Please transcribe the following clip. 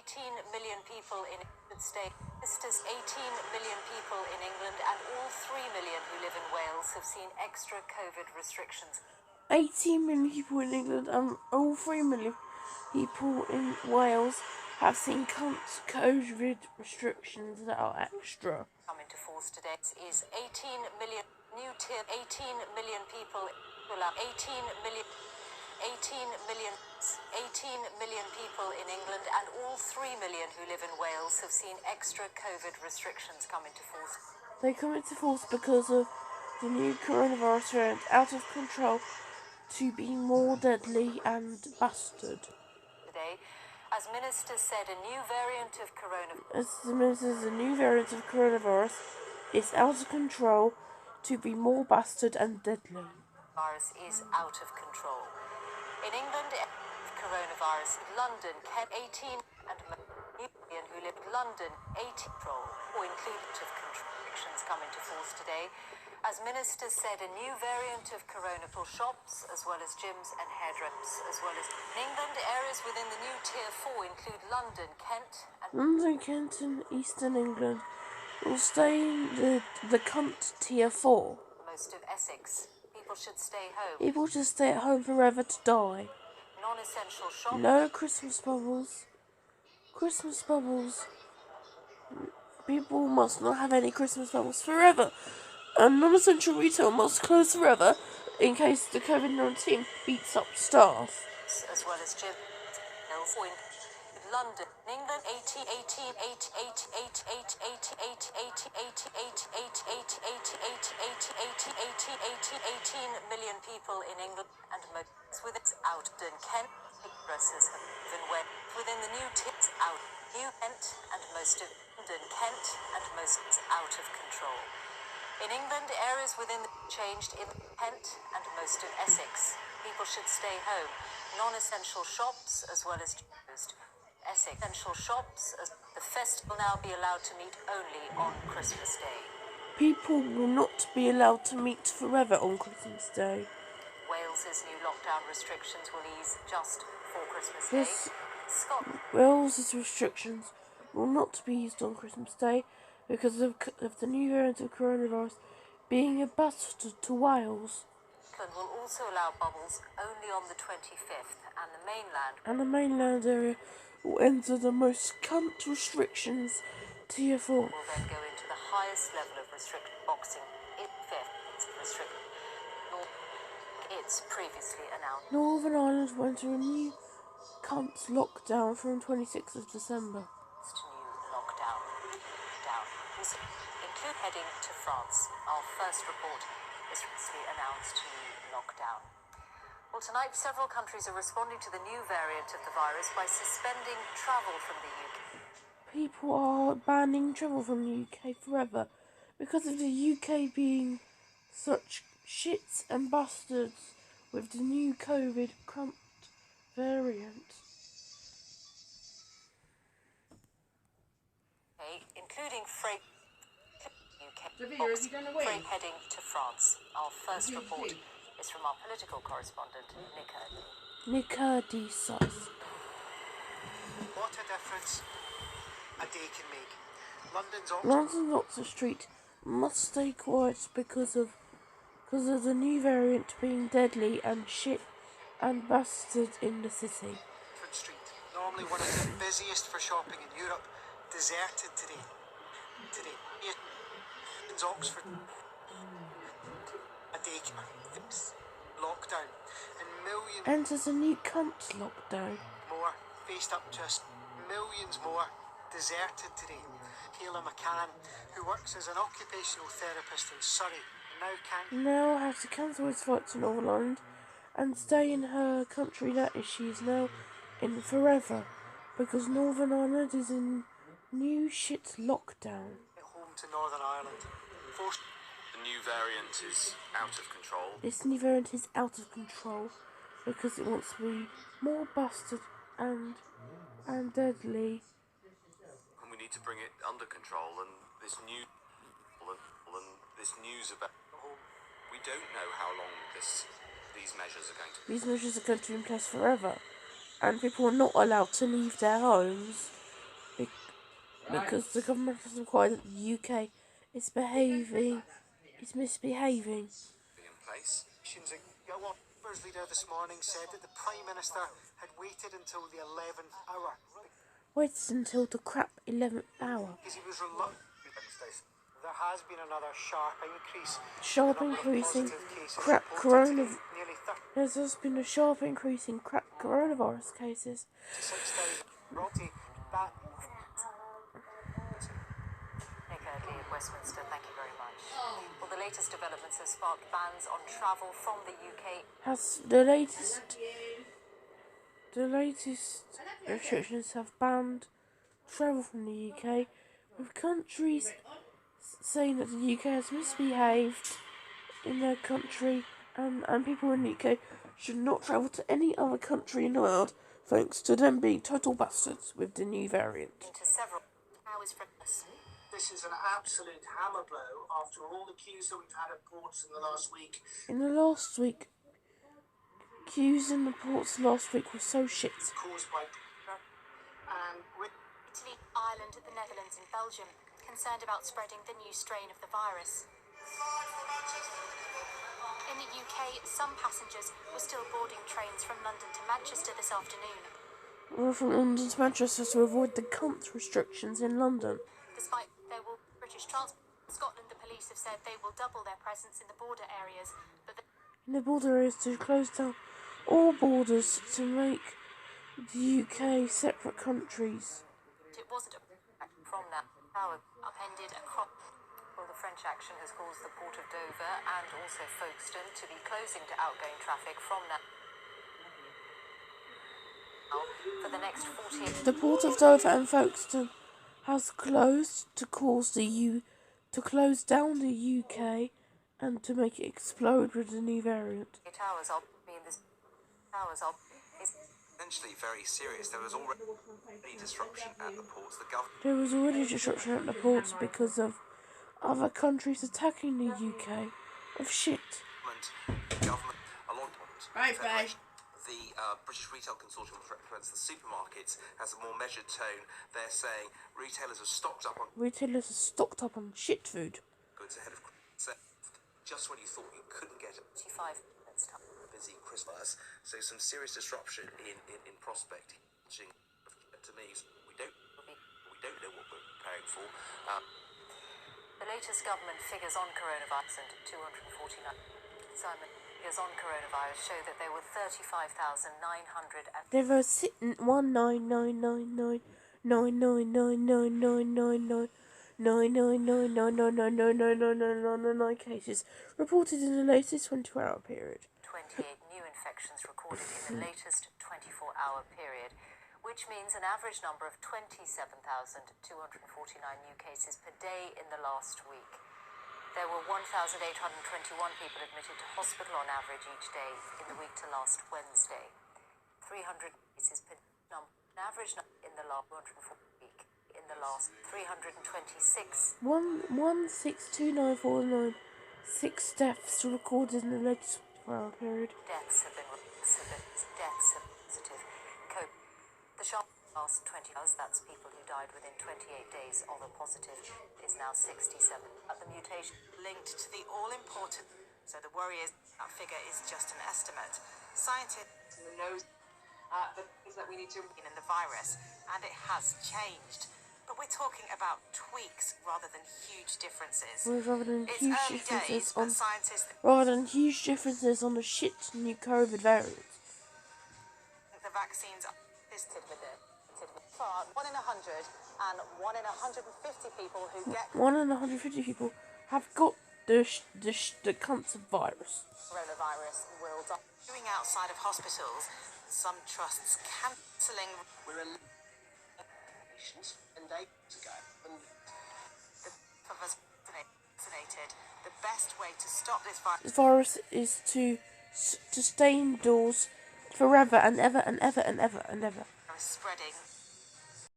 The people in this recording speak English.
18 million people in the state. Sisters, 18 million people in England and all 3 million who live in Wales have seen extra COVID restrictions. 18 million people in England and all 3 million people in Wales have seen Cunt COVID restrictions that are extra. Come into force today is 18 million new tier. 18 million people. 18 million. 18 million people in England and all 3 million who live in Wales have seen extra COVID restrictions come into force. They come into force because of the new coronavirus variant out of control to be more deadly and bastard. Today, as ministers said, a new variant of coronavirus. As the minister said, a new variant of coronavirus is out of control to be more bastard and deadly. Virus is out of control. In England, coronavirus, London, 18 and million who live in London, 18 control or included of restrictions come into force today. As ministers said, a new variant of coronavirus shops as well as gyms and hairdressers as well as in England, areas within the new tier 4 include London, Kent and Eastern England will stay in the Cunt tier 4. Most of Essex. People should stay home. People should stay at home forever to die. Non-essential shops. No Christmas bubbles. Christmas bubbles. People must not have any Christmas bubbles forever. And non-essential retail must close forever in case the COVID-19 beats up staff. As well as gyms. London, England, 18 million people in England and most with its out in Kent. Dresses have been within the new tips out. New Kent and most of London, Kent and most is out of control. In England, areas within the changed in Kent and most of Essex. People should stay home. Non-essential shops as well as closed. Essex essential shops as the festival now be allowed to meet only on Christmas Day. People will not be allowed to meet forever on Christmas Day. Wales's new lockdown restrictions will ease just before Christmas Day. Wales's restrictions will not be eased on Christmas Day because of the new variant of coronavirus being a bastard to Wales. Scotland will also allow bubbles only on the 25th and the mainland. And the mainland area will enter the most cunt restrictions tier 4. Will then go into the highest level of restricted boxing in fifth restrict. It's previously announced. Northern Ireland will enter a new cunt lockdown from 26th of December. New lockdown. Include heading to France. Our first report is recently announced new lockdown. Well, tonight, several countries are responding to the new variant of the virus by suspending travel from the UK. People are banning travel from the UK forever because of the UK being such shits and bastards with the new COVID Cunt variant. Okay, including freight UK freight heading to France. Our first report is from our political correspondent, Nicker D-Size. What a difference a day can make. London's Oxford Street must stay quiet because of the new variant being deadly and shit and bastard in the city. Oxford Street, normally one of the busiest for shopping in Europe, deserted today. London's Oxford a day lockdown and millions Enters a new cunt lockdown. more faced up to us. Millions more deserted today. Kayla McCann, who works as an occupational therapist in Surrey, now has to cancel his flight to Northern Ireland and stay in her country that she is now in forever because Northern Ireland is in new shit lockdown. home to Northern Ireland. The new variant is out of control. This new variant is out of control because it wants to be more bastard and deadly. And we need to bring it under control. And this news about we don't know how long these measures are going to be. These measures are going to be in place forever, and people are not allowed to leave their homes because the government has required that the UK is misbehaving. In place. Labour's leader this morning said that the Prime Minister had waited until the 11th hour Waited until the crap 11th hour. because he was reluctant. There has been another sharp increase. Sharp in the number of increase in positive cases crap reported today. coronavirus. Nearly There's also been a sharp increase in crap coronavirus cases. 36,000. Royalty, that Nick Eardley in Westminster, thank you very much. Well, the latest developments have sparked bans on travel from the UK. Has the latest restrictions have banned travel from the UK, with countries saying that the UK has misbehaved in their country, and people in the UK should not travel to any other country in the world, thanks to them being total bastards with the new variant. Into several hours from us. This is an absolute hammer blow after all the queues that we've had at ports in the last week. Queues in the ports last week were so shit. Caused by... And with Italy, Ireland, the Netherlands and Belgium concerned about spreading the new strain of the virus. In the UK, some passengers were still boarding trains from London to Manchester this afternoon. We're from London to Manchester to avoid the cunt restrictions in London. Despite there will British Transport, Scotland, the police have said they will double their presence in the border areas, but In the border areas to close down all borders to make the UK separate countries. It wasn't a from that power upended across. Well, the French action has caused the port of Dover and also Folkestone to be closing to outgoing traffic from that. For the next 48. The port of Dover and Folkestone has closed to close down the UK and to make it explode with the new variant. Hours I'll be in this. Hours I'll is Essentially very serious. There was already disruption at the ports. The government There was already disruption at the ports because of other countries attacking the UK. Of shit. government, along Right, bye. The British Retail Consortium, which represents the supermarkets, has a more measured tone. They're saying retailers are stocked up on shit food. goods ahead of Christmas. Just when you thought you couldn't get it. 25 minutes time. Busy Christmas, so some serious disruption in prospect. To me, we don't know what we're preparing for. The latest government figures on coronavirus and 249. Simon, figures on coronavirus show that there were 35,900 and There were 19999999999999999 cases reported in the latest 24-hour period. 28 new infections recorded in the latest 24-hour period, which means an average number of 27,249 new cases per day in the last week. There were 1,821 people admitted to hospital on average each day in the week to last Wednesday. 300 cases per number, an average number in the last 104 week. In the last 326. 1629496 deaths recorded in the latest 24-hour period. Deaths have been positive. The sharp last 20 hours, that's people who died within 28 days of a positive, is now 67. At the mutation linked to the all-important, so the worry is that figure is just an estimate. Scientists know the things that we need to in the virus, and it has changed. But we're talking about tweaks rather than huge differences. Rather than It's huge early days, but scientists on the shit new COVID variant. think the vaccines are tested with it. Far, 1 in 100 and 1 in 150 people who get 1 in 150 people have got the cunt virus. coronavirus will die. queuing outside of hospitals. Some trusts cancelling. we're a patients 10 days ago. And For us vaccinated, the best way to stop this virus The virus is to stay indoors forever and ever and ever and ever and ever. spreading